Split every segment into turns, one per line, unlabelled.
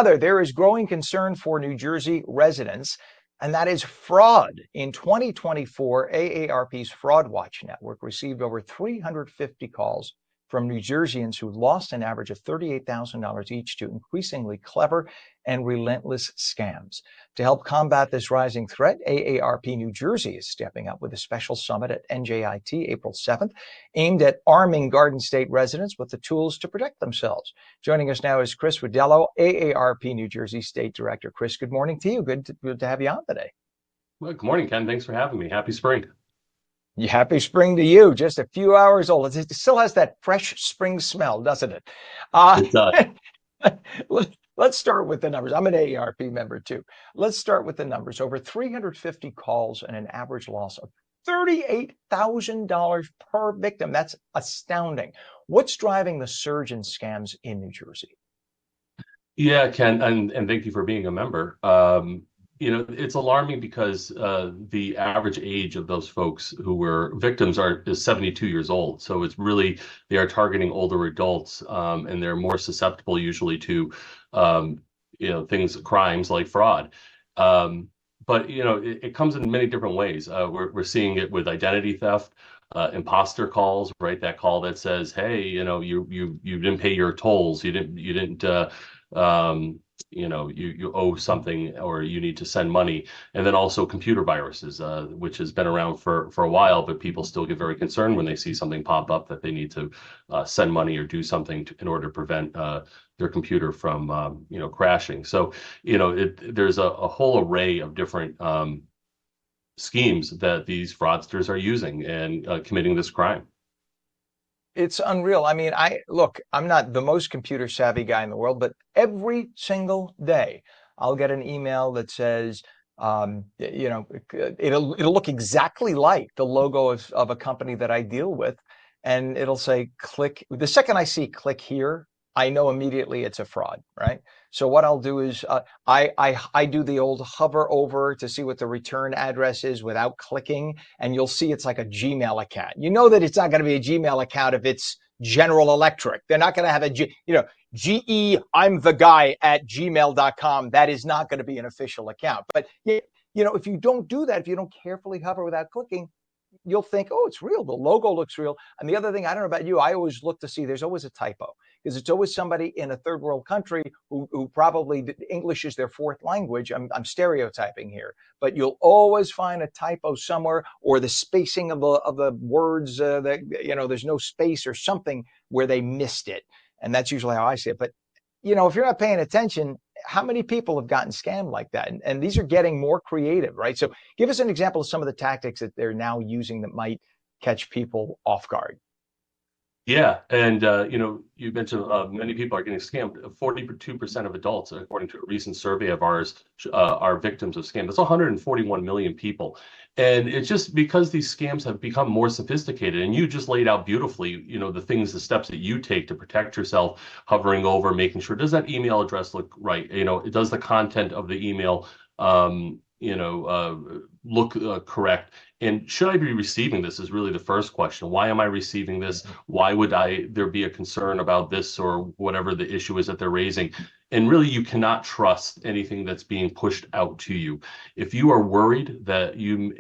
There is growing concern for New Jersey residents, and that is fraud. In 2024, AARP's Fraud Watch network received over 350 calls from New Jerseyans who lost an average of $38,000 each to increasingly clever and relentless scams. To help combat this rising threat, AARP New Jersey is stepping up with a special summit at NJIT April 7th, aimed at arming Garden State residents with the tools to protect themselves. Joining us now is Chris Widelo, AARP New Jersey State Director. Chris, good morning to you. Good to have you on today.
Well, good morning, Ken. Thanks for having me. Happy spring.
Happy spring to you. Just a few hours old. It still has that fresh spring smell, doesn't it?
It does.
Let's start with the numbers. I'm an AARP member too. Let's start with the numbers. Over 350 calls and an average loss of $38,000 per victim. That's astounding. What's driving the surge in scams in New Jersey?
Yeah, Ken, and thank you for being a member. It's alarming because the average age of those folks who were victims is 72 years old. So it's really, they are targeting older adults, and they're more susceptible usually to, crimes like fraud. But it comes in many different ways. We're seeing it with identity theft, imposter calls, right? That call that says, "Hey, you didn't pay your tolls, you didn't you owe something, or you need to send money." And then also computer viruses, which has been around for a while, but people still get very concerned when they see something pop up that they need to send money or do something in order to prevent their computer from crashing. So there's a whole array of different schemes that these fraudsters are using and committing this crime.
It's unreal. I mean, I'm not the most computer savvy guy in the world, but every single day I'll get an email that says, it'll look exactly like the logo of a company that I deal with. And it'll say, click. The second I see click here, I know immediately it's a fraud, right? So what I'll do is I do the old hover over to see what the return address is without clicking, and you'll see it's like a Gmail account. You know that it's not going to be a Gmail account if it's General Electric. They're not going to have GE, I'm the guy at gmail.com. That is not going to be an official account. But if you don't do that, if you don't carefully hover without clicking, you'll think, oh, it's real. The logo looks real. And the other thing, I don't know about you, I always look to see there's always a typo, because it's always somebody in a third world country who probably English is their fourth language. I'm stereotyping here, but you'll always find a typo somewhere, or the spacing of the words that, there's no space or something where they missed it. And that's usually how I see it. But, if you're not paying attention, how many people have gotten scammed like that? And these are getting more creative, right? So give us an example of some of the tactics that they're now using that might catch people off guard.
Yeah, and you mentioned many people are getting scammed. 42% of adults, according to a recent survey of ours, are victims of scams. That's 141 million people, and it's just because these scams have become more sophisticated. And you just laid out beautifully, the steps that you take to protect yourself, hovering over, making sure, does that email address look right? Does the content of the email look correct? And should I be receiving this is really the first question. Why am I receiving this? Why would there be a concern about this, or whatever the issue is that they're raising? And really, you cannot trust anything that's being pushed out to you. If you are worried that you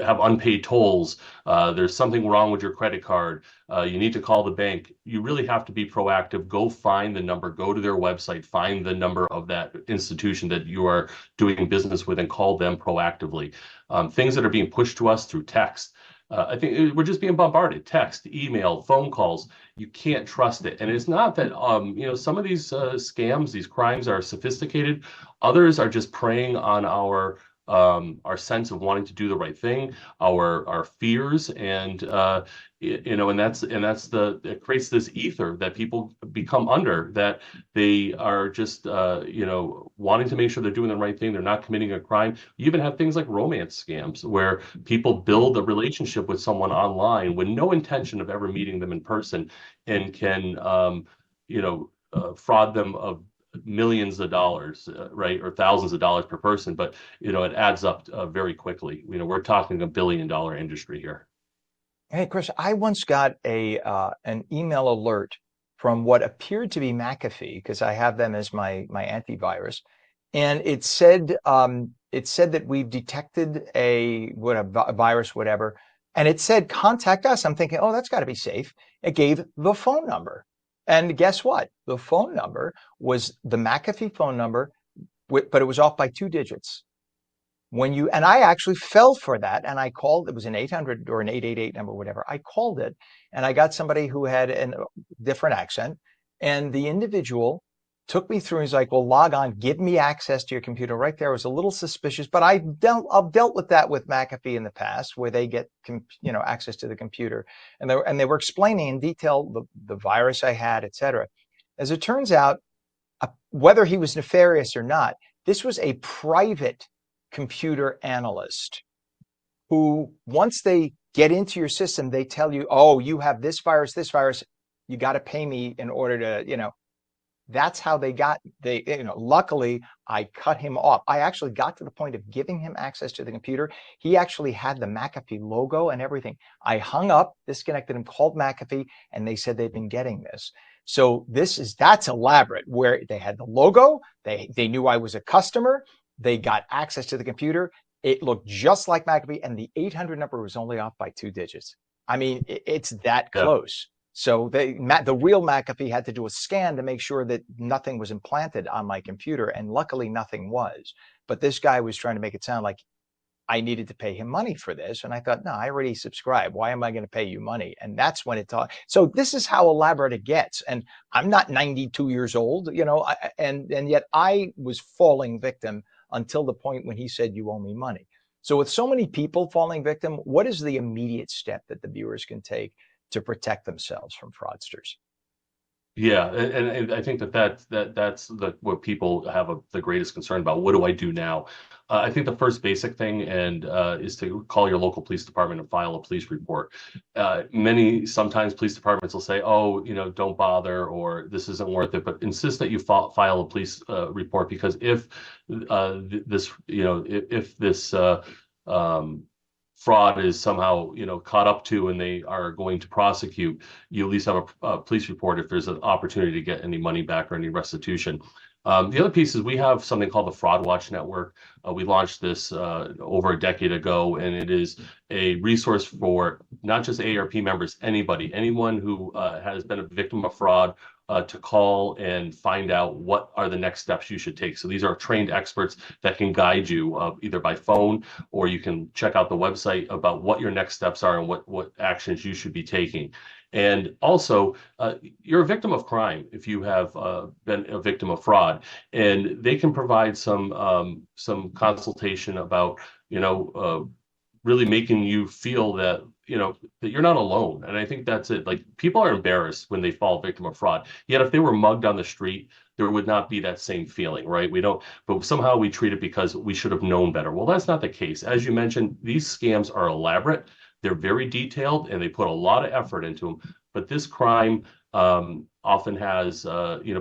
have unpaid tolls, there's something wrong with your credit card, you need to call the bank, you really have to be proactive. Go find the number, go to their website, find the number of that institution that you are doing business with, and call them proactively. Things that are being pushed to us through text, I think we're just being bombarded. Text, email, phone calls. You can't trust it. And it's not that, some of these scams, these crimes are sophisticated. Others are just preying on our sense of wanting to do the right thing, our fears, and it creates this ether that people become under, that they are just wanting to make sure they're doing the right thing, they're not committing a crime. You even have things like romance scams, where people build a relationship with someone online with no intention of ever meeting them in person, and can fraud them of millions of dollars, right, or thousands of dollars per person, but it adds up very quickly. We're talking $1 billion industry here.
Hey, Chris, I once got an email alert from what appeared to be McAfee, because I have them as my antivirus, and it said that we've detected a virus, whatever, and it said contact us. I'm thinking, oh, that's got to be safe. It gave the phone number, and guess what? The phone number was the McAfee phone number, but it was off by 2 digits. And I actually fell for that, and I called. It was an 800 or an 888 number, whatever. I called it, and I got somebody who had a different accent, and the individual took me through. He's like, "Well, log on, give me access to your computer." Right there, I was a little suspicious, but I've dealt with that with McAfee in the past, where they get access to the computer, and they were explaining in detail the virus I had, etc. As it turns out, whether he was nefarious or not, this was a private computer analyst who, once they get into your system, they tell you, oh, you have this virus, you got to pay me in order to, that's how luckily I cut him off. I actually got to the point of giving him access to the computer. He actually had the McAfee logo and everything. I hung up, disconnected him, called McAfee, and they said they've been getting this. So that's elaborate, where they had the logo, they knew I was a customer, they got access to the computer. It looked just like McAfee, and the 800 number was only off by 2 digits. I mean, it's that
Yeah.
close. So the real McAfee had to do a scan to make sure that nothing was implanted on my computer, and luckily nothing was. But this guy was trying to make it sound like I needed to pay him money for this, and I thought, no, I already subscribed. Why am I going to pay you money? And that's when it taught. So this is how elaborate it gets. And I'm not 92 years old, and yet I was falling victim until the point when he said, you owe me money. So with so many people falling victim, what is the immediate step that the viewers can take to protect themselves from fraudsters?
Yeah, and I think that's what people have the greatest concern about. What do I do now? I think the first basic thing is to call your local police department and file a police report. Sometimes police departments will say, "Oh, don't bother," or "This isn't worth it," but insist that you file a police report, because if this fraud is somehow caught up to and they are going to prosecute, you at least have a police report if there's an opportunity to get any money back or any restitution. The other piece is we have something called the Fraud Watch Network. We launched this over a decade ago, and it is a resource for not just AARP members, anyone who has been a victim of fraud, to call and find out what are the next steps you should take. So these are trained experts that can guide you either by phone, or you can check out the website about what your next steps are and what actions you should be taking. And also, you're a victim of crime if you have been a victim of fraud, and they can provide some consultation about really making you feel that that you're not alone. And I think that's it. Like, people are embarrassed when they fall victim of fraud. Yet if they were mugged on the street, there would not be that same feeling, right? We don't, but somehow we treat it because we should have known better. Well, that's not the case. As you mentioned, these scams are elaborate. They're very detailed, and they put a lot of effort into them. But this crime often has,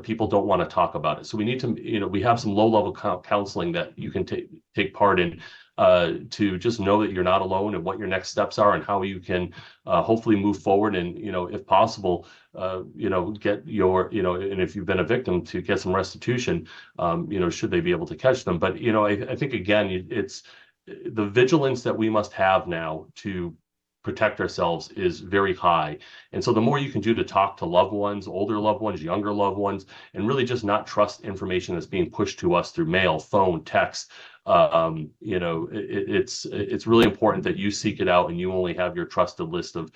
people don't want to talk about it. So we need to, we have some low-level counseling that you can take part in, to just know that you're not alone and what your next steps are and how you can hopefully move forward and, if possible, get and if you've been a victim, to get some restitution, should they be able to catch them. But, I think, again, it's the vigilance that we must have now to protect ourselves is very high. And so the more you can do to talk to loved ones, older loved ones, younger loved ones, and really just not trust information that's being pushed to us through mail, phone, text, it's really important that you seek it out and you only have your trusted list of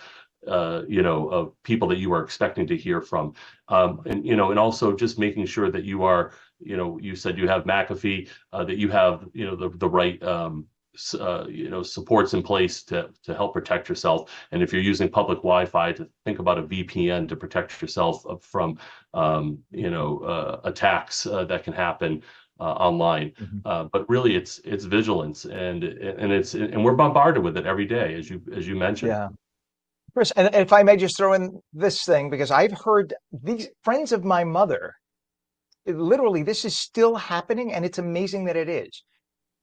of people that you are expecting to hear from. And also just making sure that you are, you said you have McAfee, that you have, the right supports in place to help protect yourself. And if you're using public Wi-Fi, to think about a VPN to protect yourself from attacks that can happen online. But really, it's vigilance, and we're bombarded with it every day, as you mentioned.
Yeah. Chris, and if I may just throw in this thing, because I've heard these friends of my mother, literally, this is still happening, and it's amazing that it is.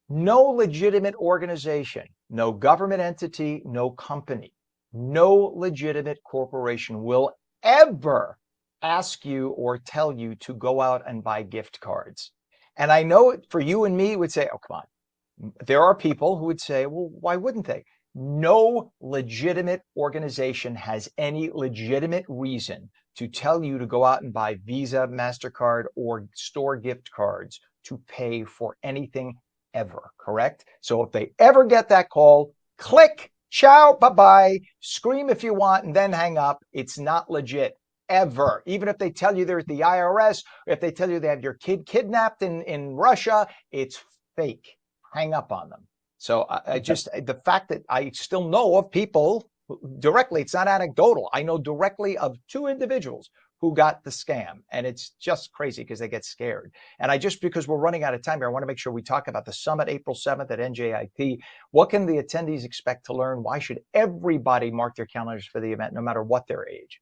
No legitimate organization, no government entity, no company, no legitimate corporation will ever, ask you or tell you to go out and buy gift cards. And I know for you and me would say, oh, come on. There are people who would say, well, why wouldn't they? No legitimate organization has any legitimate reason to tell you to go out and buy Visa, MasterCard, or store gift cards to pay for anything ever, correct? So if they ever get that call, click, ciao, bye-bye, scream if you want, and then hang up. It's not legit. Ever. Even if they tell you they're at the IRS, or if they tell you they have your kid kidnapped in Russia, it's fake. Hang up on them. So I just, the fact that I still know of people directly, it's not anecdotal. I know directly of 2 individuals who got the scam, and it's just crazy because they get scared. And because we're running out of time here, I want to make sure we talk about the summit April 7th at NJIT. What can the attendees expect to learn? Why should everybody mark their calendars for the event, no matter what their age?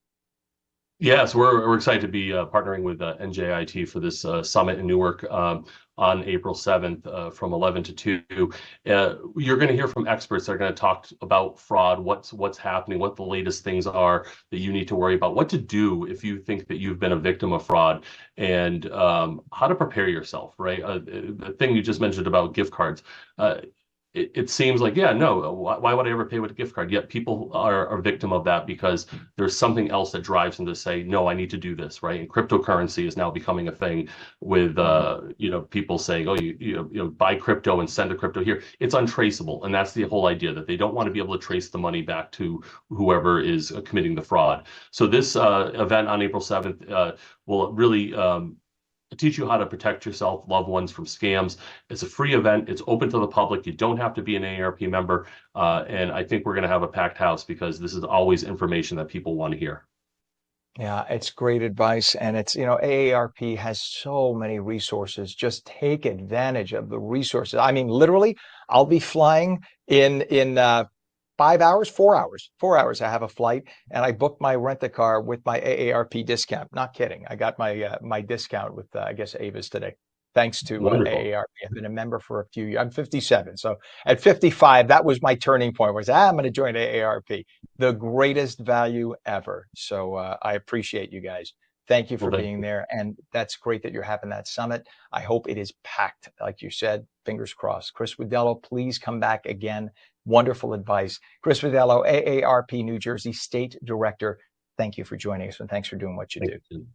Yes, we're excited to be partnering with NJIT for this summit in Newark on April 7th from 11 to 2. You're going to hear from experts that are going to talk about fraud, what's happening, what the latest things are that you need to worry about, what to do if you think that you've been a victim of fraud, and how to prepare yourself, right? The thing you just mentioned about gift cards. It seems like, yeah, no, why would I ever pay with a gift card? Yet people are a victim of that because there's something else that drives them to say, no, I need to do this, right? And cryptocurrency is now becoming a thing with, people saying, oh, you buy crypto and send a crypto here. It's untraceable. And that's the whole idea, that they don't want to be able to trace the money back to whoever is committing the fraud. So this event on April 7th will really teach you how to protect yourself, loved ones from scams. It's a free event. It's open to the public. You don't have to be an AARP member. And I think we're going to have a packed house because this is always information that people want to hear.
Yeah, it's great advice. And it's, AARP has so many resources. Just take advantage of the resources. I mean, literally, I'll be flying in 5 hours, 4 hours, 4 hours. I have a flight, and I booked my rent-a-car with my AARP discount. Not kidding. I got my discount with I guess Avis today, thanks to
Wonderful.
AARP. I've been a member for a few years. I'm 57, so at 55, that was my turning point. Was I'm going to join AARP, the greatest value ever. So I appreciate you guys. Thank you
Well,
for
thank
being
you.
there, and that's great that you're having that summit. I hope it is packed, like you said. Fingers crossed. Chris Widelo, please come back again. Wonderful advice. Chris Widelo, AARP New Jersey State Director. Thank you for joining us, and thanks for doing what you
Thank
do.
you.